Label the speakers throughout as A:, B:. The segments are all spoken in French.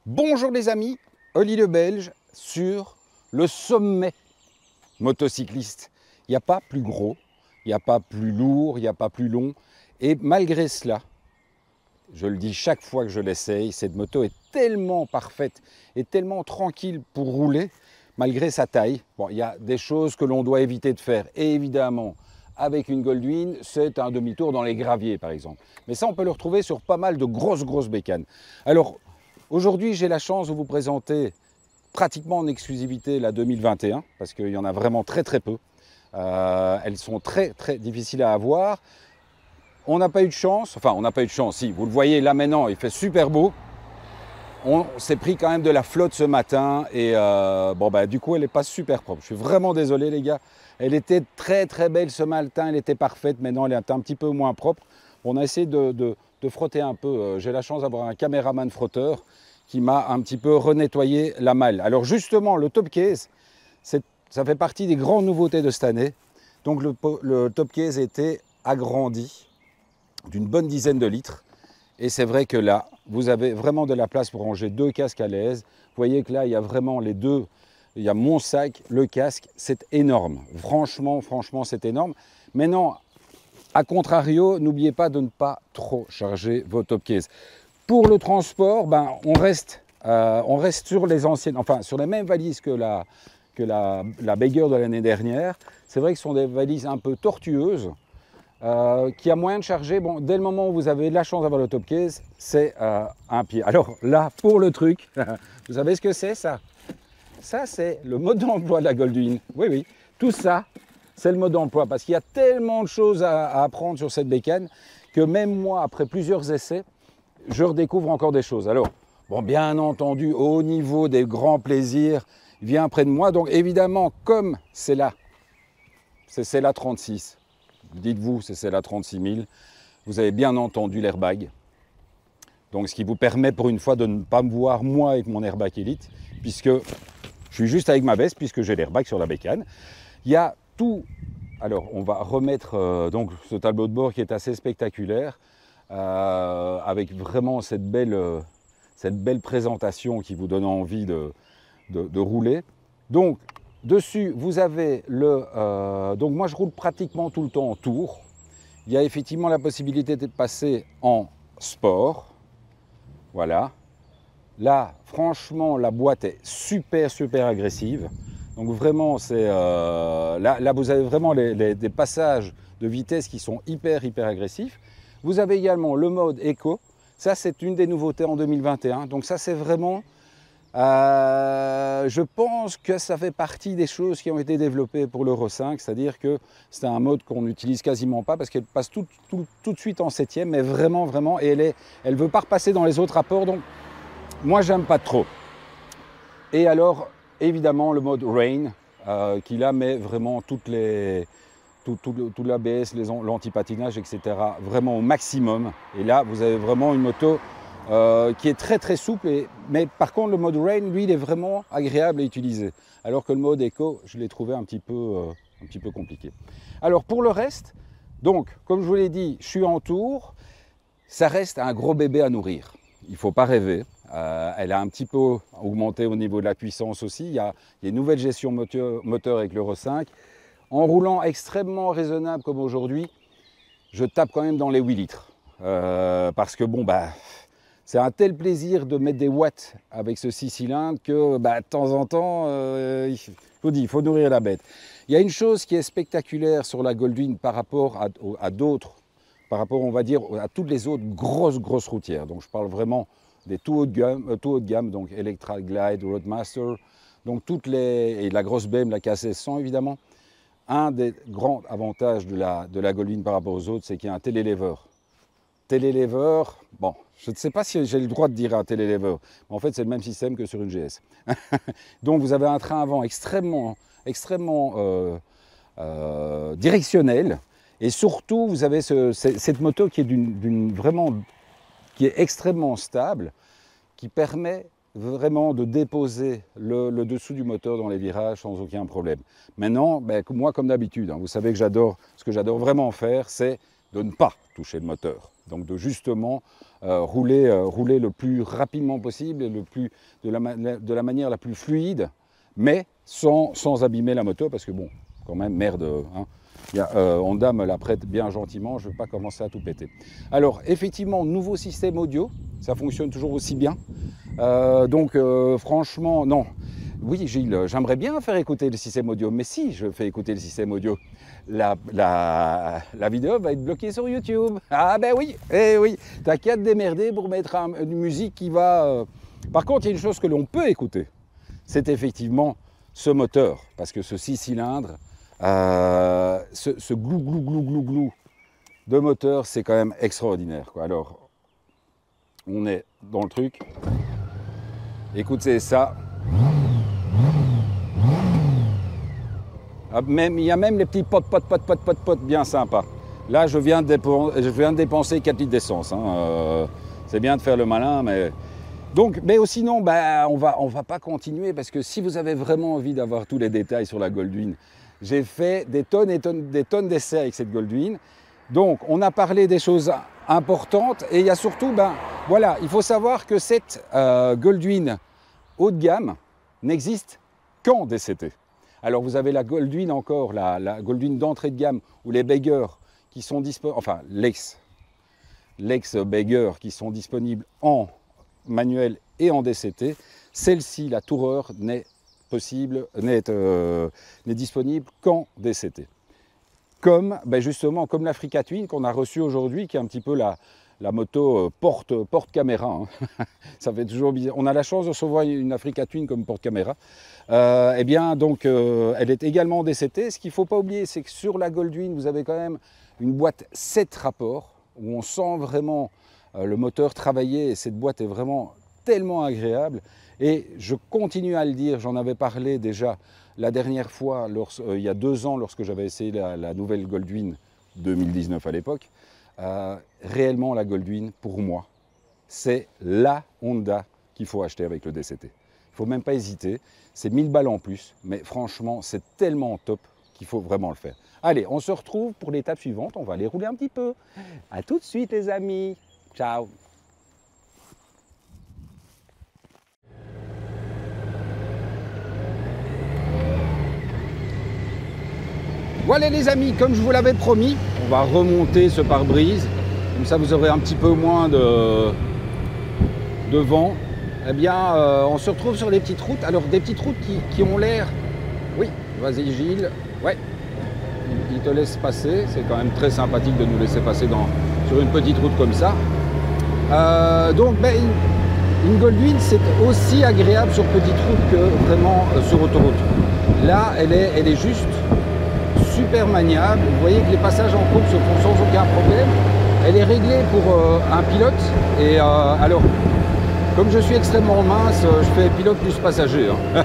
A: Bonjour les amis, Oli le Belge sur le sommet motocycliste. Il n'y a pas plus gros, il n'y a pas plus lourd, il n'y a pas plus long. Et malgré cela, je le dis chaque fois que je l'essaye, cette moto est tellement parfaite et tellement tranquille pour rouler, malgré sa taille. Bon, il y a des choses que l'on doit éviter de faire. Et évidemment, avec une Goldwing, c'est un demi-tour dans les graviers par exemple. Mais ça, on peut le retrouver sur pas mal de grosses bécanes. Alors, aujourd'hui, j'ai la chance de vous présenter pratiquement en exclusivité la 2021, parce qu'il y en a vraiment très peu. Elles sont très difficiles à avoir. On n'a pas eu de chance, enfin on n'a pas eu de chance, si, vous le voyez là maintenant, il fait super beau. On s'est pris quand même de la flotte ce matin et du coup elle n'est pas super propre. Je suis vraiment désolé les gars. Elle était très belle ce matin, elle était parfaite, maintenant elle est un petit peu moins propre. On a essayé de frotter un peu. J'ai la chance d'avoir un caméraman frotteur qui m'a un petit peu renettoyé la malle. Alors justement, le top case, ça fait partie des grandes nouveautés de cette année. Donc le top case a été agrandi d'une bonne dizaine de litres. Et c'est vrai que là, vous avez vraiment de la place pour ranger deux casques à l'aise. Vous voyez que là, il y a vraiment les deux. Il y a mon sac, le casque, c'est énorme. Franchement, c'est énorme. Maintenant, à contrario, n'oubliez pas de ne pas trop charger vos top cases. Pour le transport, on reste sur les anciennes, enfin sur les mêmes valises que la Beiger de l'année dernière. C'est vrai que ce sont des valises un peu tortueuses, qui a moyen de charger. Bon, dès le moment où vous avez la chance d'avoir le top case, c'est un pied. Alors là, pour le truc, vous savez ce que c'est ça? Ça, c'est le mode d'emploi de la Goldwing. Oui, tout ça, c'est le mode d'emploi. Parce qu'il y a tellement de choses à apprendre sur cette bécane que même moi, après plusieurs essais, je redécouvre encore des choses. Alors, bon, bien entendu, au niveau des grands plaisirs, vient près de moi. Donc évidemment, comme c'est là, c'est la 36, dites-vous, c'est la 36 000, vous avez bien entendu l'airbag. Donc ce qui vous permet pour une fois de ne pas me voir moi avec mon airbag Elite, puisque je suis juste avec ma veste, puisque j'ai l'airbag sur la bécane. Il y a tout. Alors on va remettre donc ce tableau de bord qui est assez spectaculaire, avec vraiment cette belle présentation qui vous donne envie de rouler. Donc dessus, vous avez donc moi je roule pratiquement tout le temps en tour. Il y a effectivement la possibilité de passer en sport. Voilà. Là, franchement, la boîte est super agressive. Donc vraiment, là, vous avez vraiment des passages de vitesse qui sont hyper agressifs. Vous avez également le mode éco. Ça, c'est une des nouveautés en 2021. Donc ça, c'est vraiment... je pense que ça fait partie des choses qui ont été développées pour l'Euro 5, c'est-à-dire que c'est un mode qu'on n'utilise quasiment pas parce qu'elle passe tout de suite en 7e, mais vraiment, et elle veut pas repasser dans les autres rapports, donc moi j'aime pas trop. Et alors, évidemment, le mode Rain, qui là met vraiment tout l'ABS, l'anti-patinage, etc., vraiment au maximum. Et là, vous avez vraiment une moto qui est très souple, mais par contre le mode Rain, lui, il est vraiment agréable à utiliser. Alors que le mode Eco, je l'ai trouvé un petit peu compliqué. Alors pour le reste, donc comme je vous l'ai dit, je suis en tour, ça reste un gros bébé à nourrir. Il ne faut pas rêver. Elle a un petit peu augmenté au niveau de la puissance aussi. Il y a une nouvelle gestion moteur avec l'Euro 5. En roulant extrêmement raisonnable comme aujourd'hui, je tape quand même dans les 8 litres. Parce que bon, c'est un tel plaisir de mettre des watts avec ce 6 cylindres que de temps en temps, il faut nourrir la bête. Il y a une chose qui est spectaculaire sur la Goldwing par rapport à d'autres, par rapport, on va dire, à toutes les autres grosses routières. Donc je parle vraiment des tout haut de gamme, donc Electra Glide, Roadmaster, donc et la grosse BM, la KSS100 évidemment. Un des grands avantages de la Goldwing par rapport aux autres, c'est qu'il y a un télélever. Télélever, bon, je ne sais pas si j'ai le droit de dire un télélever, mais en fait c'est le même système que sur une GS. Donc vous avez un train avant extrêmement directionnel, et surtout vous avez cette moto qui est vraiment qui est extrêmement stable, qui permet vraiment de déposer le dessous du moteur dans les virages sans aucun problème. Maintenant, moi comme d'habitude, vous savez que ce que j'adore vraiment faire, c'est de ne pas toucher le moteur. Donc de justement rouler le plus rapidement possible et de la manière la plus fluide, mais sans abîmer la moto, parce que bon, quand même, merde, hein. Honda me la prête bien gentiment, je ne vais pas commencer à tout péter. Alors effectivement, nouveau système audio, ça fonctionne toujours aussi bien. Franchement, non. Oui Gilles, j'aimerais bien faire écouter le système audio, mais si je fais écouter le système audio, la vidéo va être bloquée sur YouTube. Ah ben oui, eh oui, t'as qu'à te démerder pour mettre une musique qui va... Par contre, il y a une chose que l'on peut écouter, c'est effectivement ce moteur, parce que ce 6 cylindres, ce glou de moteur, c'est quand même extraordinaire, quoi. Alors, on est dans le truc. Écoutez ça. Il y a même les petits potes bien sympas. Là, je viens de dépenser 4 litres d'essence. Hein. C'est bien de faire le malin, mais... Donc, mais sinon, on va pas continuer, parce que si vous avez vraiment envie d'avoir tous les détails sur la Goldwing, j'ai fait des tonnes et des tonnes d'essais avec cette Goldwing. Donc, on a parlé des choses importantes, et il y a surtout, voilà, il faut savoir que cette Goldwing haut de gamme n'existe qu'en DCT. Alors, vous avez la Goldwing encore, la Goldwing d'entrée de gamme, ou les Bagger qui sont disponibles, enfin, l'ex-Bagger qui sont disponibles en manuel et en DCT. Celle-ci, la Tourer, n'est disponible qu'en DCT. Comme justement comme l'Africa Twin qu'on a reçue aujourd'hui, qui est un petit peu la moto porte-caméra. Hein. Ça fait toujours bizarre. On a la chance de recevoir une Africa Twin comme porte-caméra. Eh bien, donc, elle est également en DCT. Ce qu'il ne faut pas oublier, c'est que sur la Goldwing, vous avez quand même une boîte 7 rapports, où on sent vraiment le moteur travailler, et cette boîte est vraiment tellement agréable. Et je continue à le dire, j'en avais parlé déjà la dernière fois, il y a 2 ans, lorsque j'avais essayé la nouvelle Goldwing 2019 à l'époque. Réellement, la Goldwing, pour moi, c'est la Honda qu'il faut acheter avec le DCT. Il ne faut même pas hésiter, c'est 1000 balles en plus, mais franchement, c'est tellement top qu'il faut vraiment le faire. Allez, on se retrouve pour l'étape suivante, on va aller rouler un petit peu. A tout de suite les amis, ciao. Voilà les amis, comme je vous l'avais promis, on va remonter ce pare-brise, comme ça vous aurez un petit peu moins de vent. Eh bien, on se retrouve sur les petites routes. Alors des petites routes qui ont l'air... Oui, vas-y Gilles, ouais, il te laisse passer, c'est quand même très sympathique de nous laisser passer sur une petite route comme ça. Une Goldwing, c'est aussi agréable sur petite route que vraiment sur autoroute. Là, elle est juste super maniable. Vous voyez que les passages en courbe se font sans aucun problème. Elle est réglée pour un pilote. Et alors, comme je suis extrêmement mince, je fais pilote plus passager. Hein.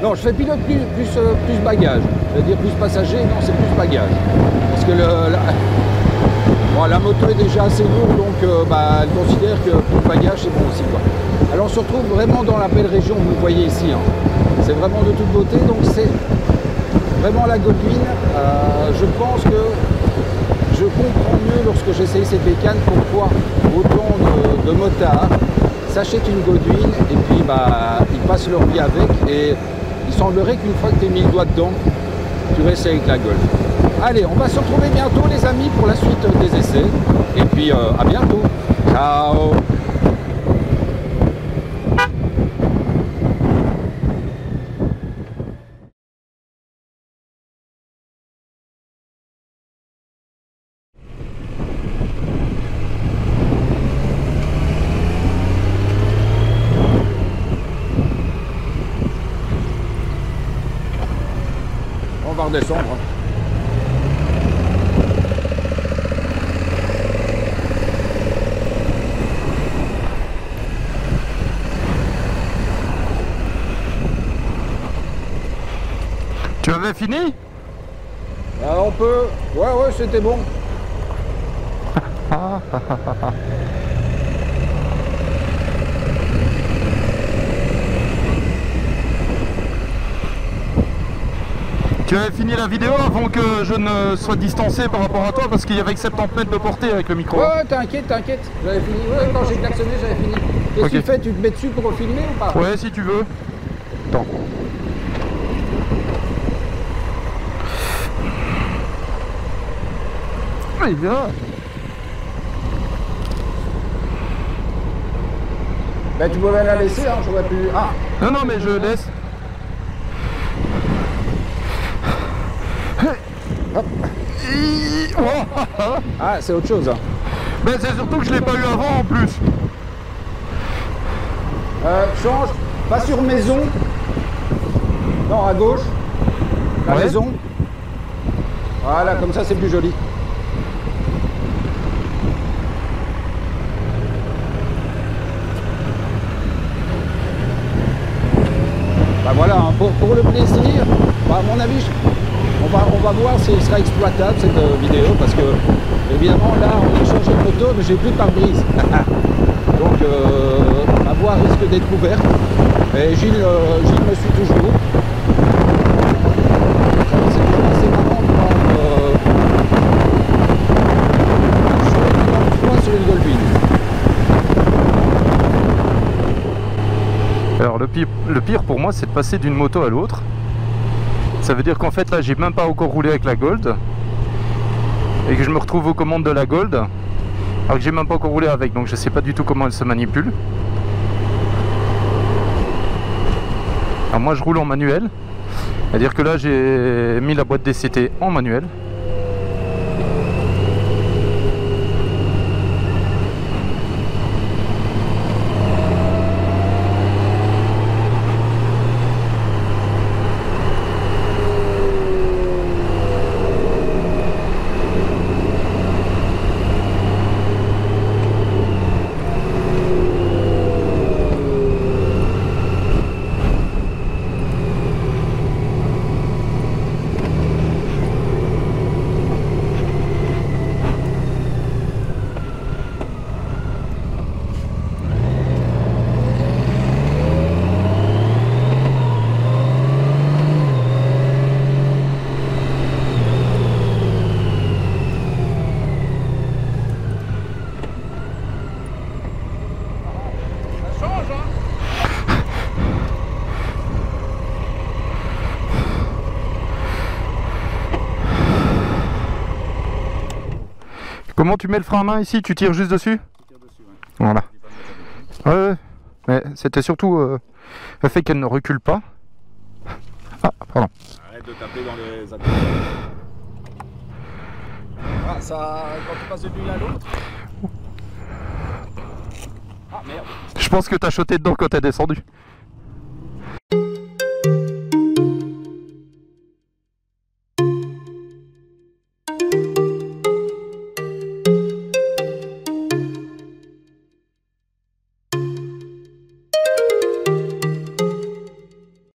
A: Non, je fais pilote plus bagage. Je vais dire plus passager, non, c'est plus bagage. Parce que la moto est déjà assez lourde, donc elle considère que pour le bagage, c'est bon aussi, quoi. Alors on se retrouve vraiment dans la belle région, vous le voyez ici. Hein. C'est vraiment de toute beauté, donc c'est vraiment la Goldwing. Je pense que je comprends mieux lorsque j'essaye cette bécane pourquoi autant de motards s'achètent une Goldwing et puis ils passent leur vie avec, et il semblerait qu'une fois que tu as mis le doigt dedans, tu restes avec la Golf. Allez, on va se retrouver bientôt les amis pour la suite des essais, et puis à bientôt. Ciao. On va redescendre.
B: Tu avais fini?
A: On peut. Ouais, c'était bon.
B: Tu avais fini la vidéo avant que je ne sois distancé par rapport à toi parce qu'il y avait que 70 mètres de portée avec le micro.
A: Ouais, t'inquiète, j'avais fini. Ouais, quand j'ai klaxonné, j'avais fini. Qu'est-ce que tu fais? Tu te mets dessus pour filmer ou pas?
B: Ouais, si tu veux. Attends. Ouais, il vient.
A: Ben tu pouvais la laisser, hein, j'aurais pu... Ah.
B: Non, non, mais je laisse.
A: Hop. Ah, c'est autre chose. Hein.
B: Ben c'est surtout que je l'ai pas eu avant en plus.
A: Change, pas sur maison. Non, à gauche. La maison. Voilà, comme ça c'est plus joli. Bah voilà, hein, pour le plaisir, bah, à mon avis, on va voir s'il sera exploitable cette vidéo parce que évidemment là on a changé de moto mais j'ai plus de pare-brise. Donc ma voie risque d'être couverte. Et Gilles me suit toujours. C'est toujours assez marrant de voir sur une Dolphin.
B: Alors le pire pour moi c'est de passer d'une moto à l'autre. Ça veut dire qu'en fait là j'ai même pas encore roulé avec la Gold et que je me retrouve aux commandes de la Gold alors que j'ai même pas encore roulé avec, donc je sais pas du tout comment elle se manipule. Alors moi je roule en manuel, c'est-à-dire que là j'ai mis la boîte DCT en manuel. Comment tu mets le frein à main ici? Tu tires juste dessus?
A: Je tire dessus, ouais.
B: Voilà. Ouais, mais c'était surtout le fait qu'elle ne recule pas. Ah, pardon.
A: Arrête de taper dans les accords. Ah, ça, quand tu passes de l'une à l'autre. Ah merde.
B: Je pense que t'as choté dedans quand t'es descendu.